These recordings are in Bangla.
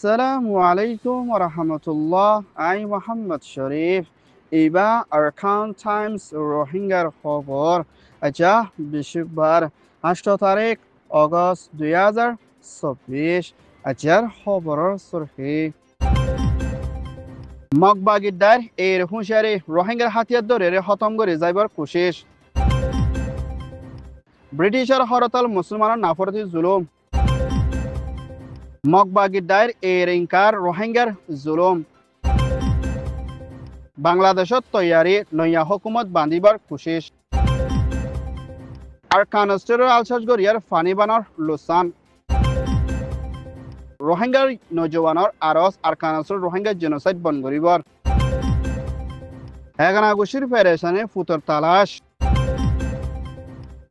Assalamu alaikum wa rahmatullah. I'm Muhammad Sharif. Iba Arkan Times Rohingya খবর আচ্ছা বৃহস্পতিবার 8 তারিখ অগস্ট 2024 আজকের খবরের সুরহি মগবাগিদার এর হুঁশিয়ারি রোহিঙ্গার হাতিয়ার ধরে খতম করে যাইবার কোশিশ ব্রিটিশের হরতাল মুসলমানের নাফরতি জুলুম মগবাগিদার এর ইনকার রোহিঙ্গার জুলুম বাংলাদেশত তৈয়ারি নয়া হুকুমত বান্ধিবার কোশিশ আরকানস্টের আলসাজগরিয়ার ফানিবানর লুসান রোহিঙ্গার নৌজওয়ানৰ আরস আরকানস্টের রোহিঙ্গা জেনোসাইড বন করিবার হেগানাগুশির ফেডারেশনে ফুতর তালাশ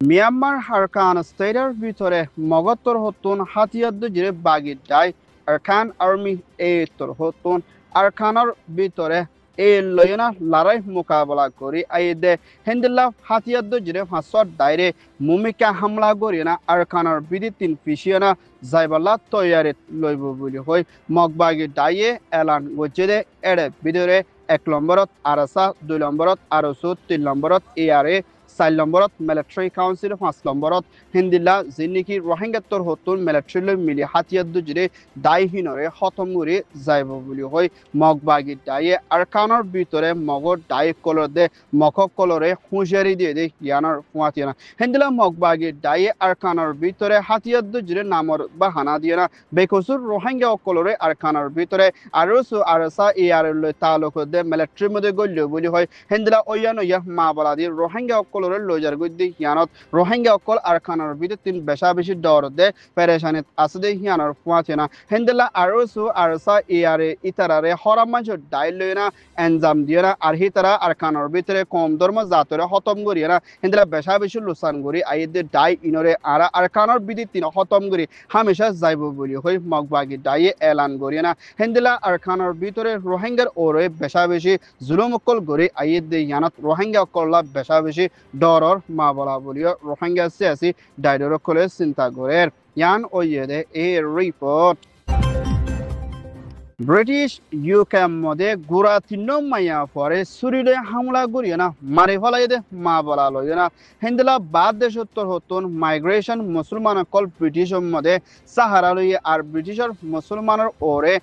মিয়ানমার আরকান স্টেটের ভিতরে মগত্তর হতুন হাতিয়ার জিরে বাগিদায় আরকান আর্মি তোর হতুন আরকানের ভিতরে এই লয়না লড়াই মোকাবেলা করি আইদে হেন্দিল্লা হাতিয়ার জিরে ফাঁসর দায়রে মুমিকা হামলা করি না আরকানের বিধি তিন পিছিয়ে যাইবাল্লা তৈয়ারি লইব বলি হই মগবাগি দায়ে এলান গজে এড়ে ভিতরে 1 নম্বরত ARSA 2 নম্বরত ARSU 3 নম্বরত ARA 4 নম্বরত military council 5 নম্বরত হিন্দিল্লা যিনিকি রোহিঙ্গাত্তর হতুন military মিলি হাতিয়ার জিরে দায়হীনরে খতম করে যাইব বলি হই মগবাগি দায়ে আরকানের ভিতরে মগর দায় কলর দে মকক কলরে হুঁশিয়ারি দিয়ে দে ইয়ানোর ফুয়াতিয়া না হিন্দিল্লা মগবাগি দায়ে আরকানের ভিতরে হাতিয়ার জিরে নামর বাহানা দিয়ে না বেকসুর রোহিঙ্গা কলরে আরকানের ভিতরে আরসু আরসা এআরএ তালুক দে মিলিটারি মধ্যে গল্য বলি হয় হিন্দিল্লা ওয়ানো ইয়া মা বলা দিয়ে রোহিঙ্গা কলরে লজার গদ্দি হিয়ানত রোহিঙ্গা অকল আরকানের ভিতরে তিন বেশা বেশি ডর দে পেরেশানিত আছে দে হিয়ানোর ফুয়াছে না হিন্দিল্লা আরসু আরসা এআরএ ইতারারে হরাম মানুষ ডাইল লই না এনজাম দিয়ে না আর হিতারা আরকানের ভিতরে কম ধর্ম জাতরে খতম করিয়ে না হিন্দিল্লা বেশা বেশি লুসান করি আইদের ডাই ইনরে আর আরকানের বিধি তিন খতম করি হামেশা যাইব বলি হই মগবাগি ডাইয়ে এলান করিয়ে না হিন্দিল্লা আরকানের ভিতরে রোহিঙ্গার ওরে বেশা বেশি জুলুম অকল করি আইদের ইয়ানত রোহিঙ্গা অকল্লা বেশা বেশি ডরর মা বলা বলিও রোহিঙ্গা সিয়াসি ডাইডর কলে চিন্তা করে ইয়ান ওয়েদে এই রিপোর্ট ব্রিটিশ ইউকে মধ্যে গুড়া তিন মাইয়া পরে সুরিলে হামলা করিয়ে না মারি ফেলাই দে মা বলা লইয়ে না হিন্দিলা বাদ দেশোত্তর হতুন মাইগ্রেশন মুসলমান কল ব্রিটিশের মধ্যে সাহারা লইয়ে আর ব্রিটিশের মুসলমানের ওরে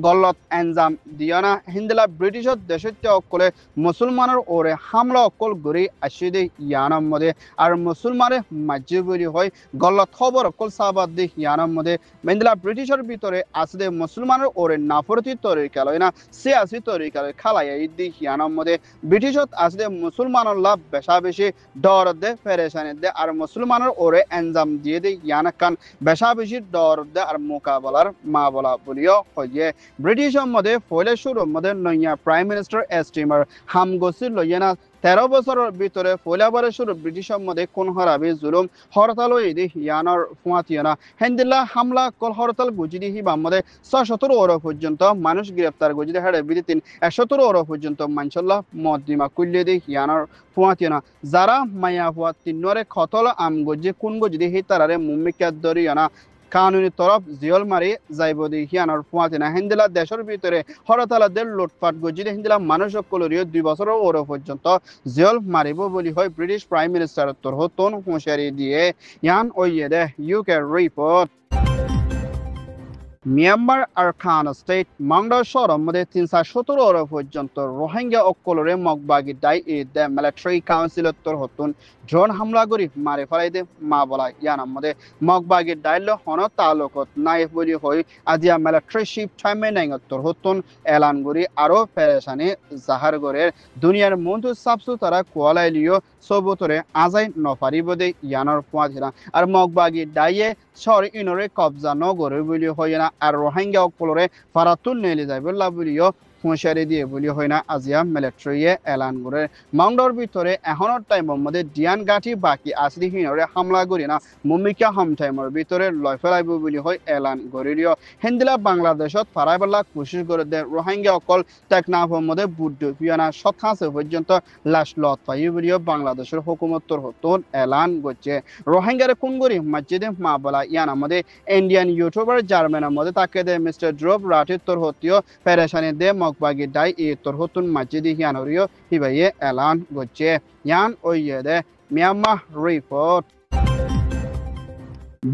গলত এনজাম দিয়ে না হিন্দিলা ব্রিটিশত দেশত্য অকলে মুসলমানের ওরে হামলা অকল গড়ি আসি দে ইয়ানার মধ্যে আর মুসলমানে মাঝে বলি হয় গলত খবর অকল সাবাদ দে ইয়ানার মধ্যে মেন্দিলা ব্রিটিশের ভিতরে আসে দে মুসলমানের ওরে নাফরতি তরিকা লয় না সে আসি তরিকা খালাই দি ইয়ানার মধ্যে ব্রিটিশত আসে দে মুসলমানের লাভ বেশা বেশি ডর দে ফেরেশানি দে আর মুসলমানের ওরে এনজাম দিয়ে দে ইয়ানা কান বেশা বেশি ডর দে আর মোকাবেলার মা বলা বলিও হয় ব্রিটিশের মধ্যে ফলে শুরুর মধ্যে নয়া প্রাইম মিনিস্টার এস্টিমার হামগসির লইয়া 13 বছরের ভিতরে ফলাবারে শুরু ব্রিটিশের মধ্যে কোন হারাবি জুলুম হরতাল ইদি ইয়ানোর ফুয়াতিয়ানা হেন্দিল্লা হামলা কল হরতাল গুজিদি হিবা মধ্যে 670 ওর পর্যন্ত মানুষ গ্রেফতার গুজিদি হাড়ে বিধি 170 ওর পর্যন্ত মানসল্লাহ মদ্দিমা কুল্লে দি ইয়ানোর ফুয়াতিয়ানা যারা মায়া ফুয়া তিনরে খতল আম গজি কোন গজিদি হি তারারে মুমিকা দরিয়ানা কানুনি তরফ জিয়ল মারি যাইব দি হিয়ানোর ফুয়াতে না হিন্দিলা দেশের ভিতরে হরতালাদের লুটপাট গজিদে হিন্দিলা মানুষ কলরিও 2 বছরের ওর পর্যন্ত জিয়ল মারিব বলি হয় ব্রিটিশ প্রাইম মিনিস্টার তোর হতন হুঁশিয়ারি দিয়ে ইয়ান ওয়েদে UK report Myanmar Arakan state Maungdaw শহরের মধ্যে 317 ওর পর্যন্ত রোহিঙ্গা অকলরে মগবাগি দাই দে মিলিটারি কাউন্সিল তোর হতুন ড্রোন হামলা করি মারি ফেলাই দে মা বলা ইয়ানার মধ্যে মগবাগি দাইল হন তালুকত নাই বলি হই আজিয়া মিলিটারি শিপ টাইমে নাই তোর হতুন এলান করি আরো পেরেশানি জাহার করে দুনিয়ার মন্তু সাবসু তারা কোয়ালাইলিও সবতরে আজাই নফারিব দে ইয়ানোর ফুয়াছিনা আর মগবাগি দাইয়ে শহর ইনরে কবজা নগরে বলি হয় না আর রোহিঙ্গা অকলরে ফারাতুন নেলে যাইবল্লা বলিও হুঁশিয়ারি দিয়ে বলি হয় না আজিয়া মিলিটারিয়ে এলান করে মাউন্ডর ভিতরে এখনের টাইমের মধ্যে ডিয়ান গাঠি বাকি আসলি হিনরে হামলা করি না মুমিকা হাম টাইমের ভিতরে লয় ফেলাইব বলি হয় এলান করিলিও হিন্দিলা বাংলাদেশত ফারাইবেলা কোশিশ করে দে রোহিঙ্গা অকল টেকনাফের মধ্যে বুদ্ধ পিয়ানা শতাংশ পর্যন্ত লাশ লত পাই বলিও বাংলাদেশের হুকুমতর হতন এলান করছে রোহিঙ্গারে কোন করি মসজিদে মা বলা ইয়ান আমাদের ইন্ডিয়ান ইউটিউবার জার্মানের মধ্যে তাকে দে মিস্টার ড্রপ রাঠির তোর হতিও পেরেশানি দে মকবাগি ডাই ই তোর হতুন মসজিদে ইয়ান হরিও হিবাইয়ে এলান করছে ইয়ান ওইয়ে দে মিয়ানমার রিপোর্ট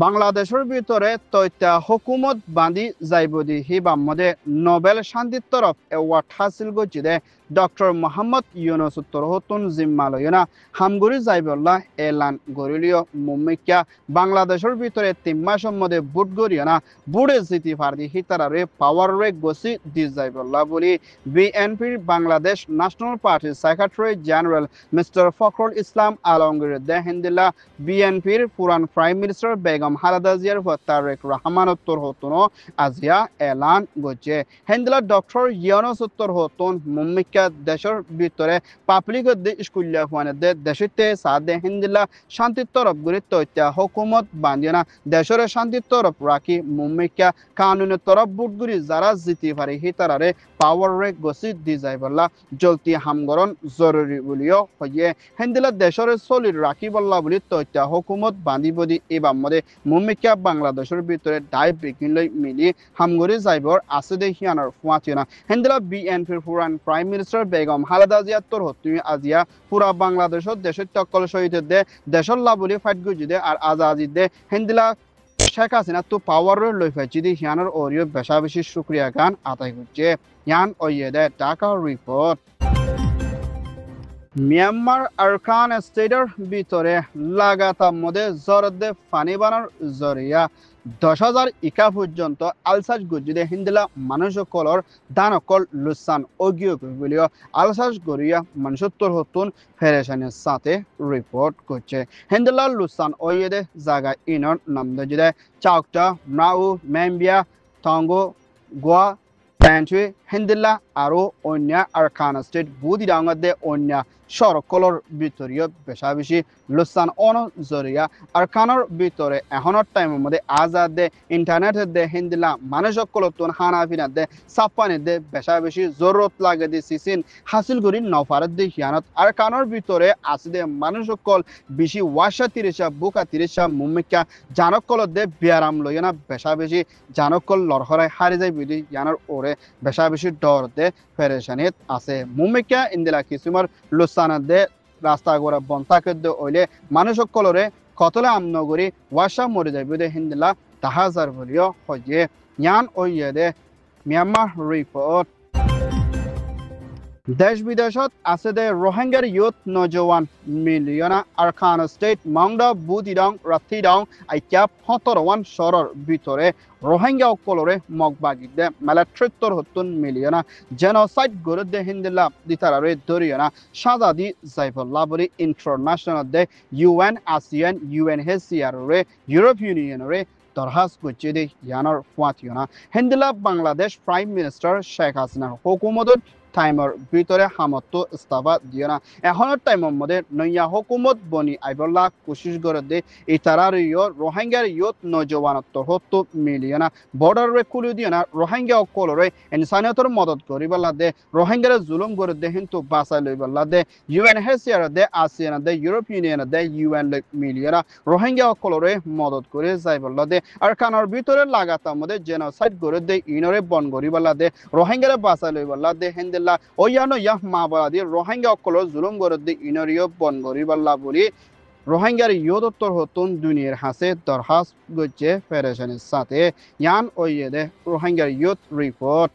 বাংলাদেশের ভিতরে তৈতা হুকুমত বাঁধি যাইবদি হিবাম মধ্যে নোবেল শান্তির তরফ অ্যাওয়ার্ড হাসিল করছে দে ডক্টর মোহাম্মদ ইউনুস উত্তর হতুন জিম্মালয়না হামগুড়ি যাইবল্লাহ এলান গরিলিও মুম্মিকা বাংলাদেশের ভিতরে 3 মাসের মধ্যে বুট গরিয়না বুড়ে জিতি ফারদি হিতারারে পাওয়ার রে গসি দি যাইবল্লাহ বলি বিএনপির বাংলাদেশ ন্যাশনাল পার্টির secretary general mister Fakhrul Islam Alamgir দেহিন্দিল্লা বিএনপির পুরান প্রাইম মিনিস্টার বেগম খালেদা জিয়ার তারেক রহমান উত্তর হতুন আজিয়া এলান গছে হেন্দিলা ডক্টর ইউনুস উত্তর হতুন মুম্মিকা দেশের ভিতরে পাবলিক স্কুলিয়া হওয়ানে দেশতে সাদে হিন্দিলা শান্তির তরফ গুলি তৈত্যা হুকুমত বান্ধিনা দেশের শান্তির তরফ রাখি মুম্মিকা কানুনের তরফ বুটগুলি যারা জিতি পারে হিতারারে পাওয়ার রে গসি দি যাই বললা জলতি হামগরণ জরুরি বলিও হইয়ে হিন্দিলা দেশের চলির রাখি বললা বলি তৈত্যা হুকুমত বান্ধিব দি এবার মধ্যে মুম্মিকা বাংলাদেশের ভিতরে দায় বিঘিন লই মিলি হামগরি যাইবর আছে দে হিয়ানোর ফুয়াচিনা হিন্দিলা বিএনপির পুরান প্রাইম মিনিস্টার বেগম খালেদা জিয়া তোর হতুমি আজিয়া পুরা বাংলাদেশত দেশের টক্কল শহীদ দে দেশের লাভলি ফাইট গুজি দে আর আজাদি দে হিন্দিলা শেখ হাসিনা তো পাওয়ার লই ফাইছি দি হিয়ানোর ওরিও বেশা বেশি শুক্রিয়া গান আদায় করছে ইয়ান ওইয়ে দে ঢাকা রিপোর্ট মিয়ানমার আরকান স্টেটের ভিতরে লাগাতার মধ্যে জরদে ফানি বানার জরিয়া 10,000 ইকা পর্যন্ত আলসাজ গজিদে হিন্দিলা মানুষ কলর দানকল লুসান অগিও বলিও আলসাজ গরিয়া মানুষত্বর হতুন ফেরেশানের সাথে রিপোর্ট করছে হিন্দিলা লুসান ওয়েদে জায়গা ইনর নাম দজিদে চাউকটা মাউ মেম্বিয়া টঙ্গো গোয়া প্যান্টুই হিন্দিলা আরো অন্য আরকান স্টেট বুদি ডাঙ্গদে অন্য সরকলর ভিতরীয় বেশা বেশি লুসান অন জরিয়া আরকানের ভিতরে এখনের টাইমের মধ্যে আজাদ দে ইন্টারনেটের দে হিন্দিলা মানুষ কলতুন হানাফিনা দে সাফানি দে বেশা বেশি জরুরত লাগে দে সিসিন হাসিল করি নফারত দে হিয়ানত আরকানের ভিতরে আছে দে মানুষ কল বেশি ওয়াশা তিরিশা বুকা তিরিশা মুমিকা জানকল দে বিয়ারাম লইনা বেশা বেশি জানকল লড়হরাই হারি যায় বিধি ইয়ানোর ওরে বেশা বেশি ডর দে ফেরেশানিত আছে মুমিকা ইন্দিলা কিসুমার লুসানাত দে রাস্তা গোড়া বন্তাকে দে ওইলে মানুষ কলরে কতলে আমনগরী ওয়াশা মরে যাইবে দে হিন্দিলা তাহাজার বলিও হয়ে ইয়ান ওইয়ে দে মিয়ানমার রিপোর্ট দেশ বিদেশত আছে দে রোহিঙ্গার ইউথ নজওয়ান মিলিয়না আরকান স্টেট মাউন্ডা বুদিডং রাথিডং আইক্যাপ 17 শহরের ভিতরে রোহিঙ্গা কলরে মগবাগি দে মিলিটারিত্বর হতুন মিলিয়না জেনোসাইড গরে দে হিন্দিলা দিতারারে দরিয়না সাজা দি যাইবল্লা বলি ইন্টারন্যাশনাল দে ইউএন আসিয়ান ইউএনএইচসিআর রে ইউরোপিয়ান ইউনিয়ন রে দরখাস্ত করছে দে ইয়ানোর ফুয়াতিয়না হিন্দিলা বাংলাদেশ প্রাইম মিনিস্টার শেখ হাসিনার হুকুমতত টাইমের ভিতরে হামত ইস্তফা দিও না এখনের টাইমের মধ্যে নয়া হুকুমত বনি আইবল্লা কোশিশ করে দে ইতারার রোহিঙ্গার ইয়ত নজওয়ানত হতো মিলিয়ে না বর্ডার রে খুলে দিয়ে না রোহিঙ্গা কলরে ইনসানিয়তর মদত করিবল্লা দে রোহিঙ্গার জুলুম করে দে কিন্তু বাঁচাই লইবল্লা দে ইউএনএইচসিআর দে আসিয়ান দে ইউরোপিয়ান ইউনিয়ন দে ইউএন মিলিয়ে না রোহিঙ্গা কলরে মদত করে যাইবল্লা দে আর কানার ভিতরে লাগাতার মধ্যে জেনোসাইড করে দে ইনরে বন করিবল্লা দে রোহিঙ্গার বাঁচাই লইবল্লা দে ওয়ানো ইয়াহ মা বাদি রোহিঙ্গা কলর জুলুম গরদি ইনরিও বন গরিবাল্লা বলি রোহিঙ্গার ইয়দত্তর হতুন দুনিয়ার হাসে দরখাস গচ্ছে ফেডারেশনের সাথে ইয়ান ওইয়েদে রোহিঙ্গার ইয়ুথ রিপোর্ট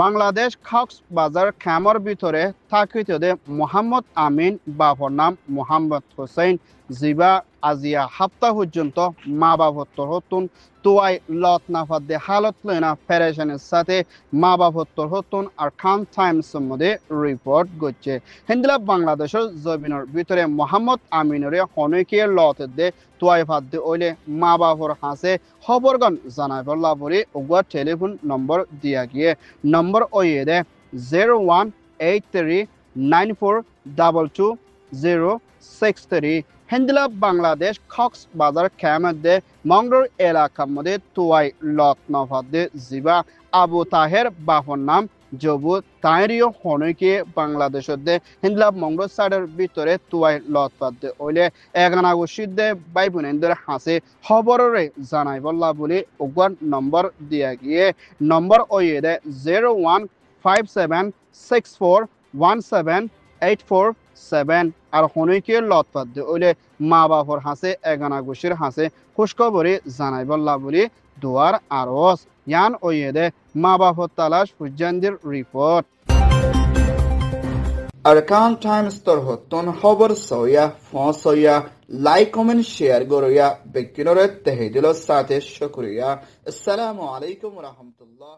বাংলাদেশ কক্সবাজার খামর ভিতরে থাকিতে মোহাম্মদ আমিন বাপর নাম মোহাম্মদ হোসেন জিবা আজিয়া হাপ্তা পর্যন্ত মা বাপত্তর হতুন তোয়াই লত নাফাদ্দে হালত লয়না ফেরেশনের সাথে মা বাপত্তর হতুন আর খান টাইমস মধ্যে রিপোর্ট করছে হিন্দিলা বাংলাদেশের জমিনের ভিতরে মোহাম্মদ আমিনরে হনকে লত দে তোয়াই ফাদ্দে ওইলে মা বাপর হাসে খবরগণ জানাই বললা বলে ওগুয়া টেলিফোন নম্বর দিয়া গিয়ে নম্বর ওয়ে দে 018394226063 হিন্দিলা বাংলাদেশ কক্সবাজার মধ্যে মংডোর এলাকার মধ্যে তোয়াই লত নফাদে জিবা আবু তাহের বাহর নাম জবু তাইরিও হনকে বাংলাদেশের দে হিন্দিলা মংডোর সাইডের ভিতরে তোয়াই লত পাদে ওইলে এগানা গুসিদে বাই বোনেদের হাসে খবরে জানাই বললা বলে ওগুয়ার নম্বর দিয়া গিয়ে নম্বর ওয়ে দে 0157641784 আর হনকে লত পাদে ওইলে মা বাপর হাসে এগানা গুসির হাসে খুশখবরি জানাই বললা বলে দুয়ার আরস ইয়ান ওয়েদে মা বাপর তালাশ ফুজানদের রিপোর্ট আরকান টাইমস তর হতন খবর সয়া ফসয়া লাইক কমেন্ট শেয়ার গরয়া বেকিনরে তেহেদিল সাথে শুকরিয়া আসসালামু আলাইকুম ওয়া রাহমাতুল্লাহ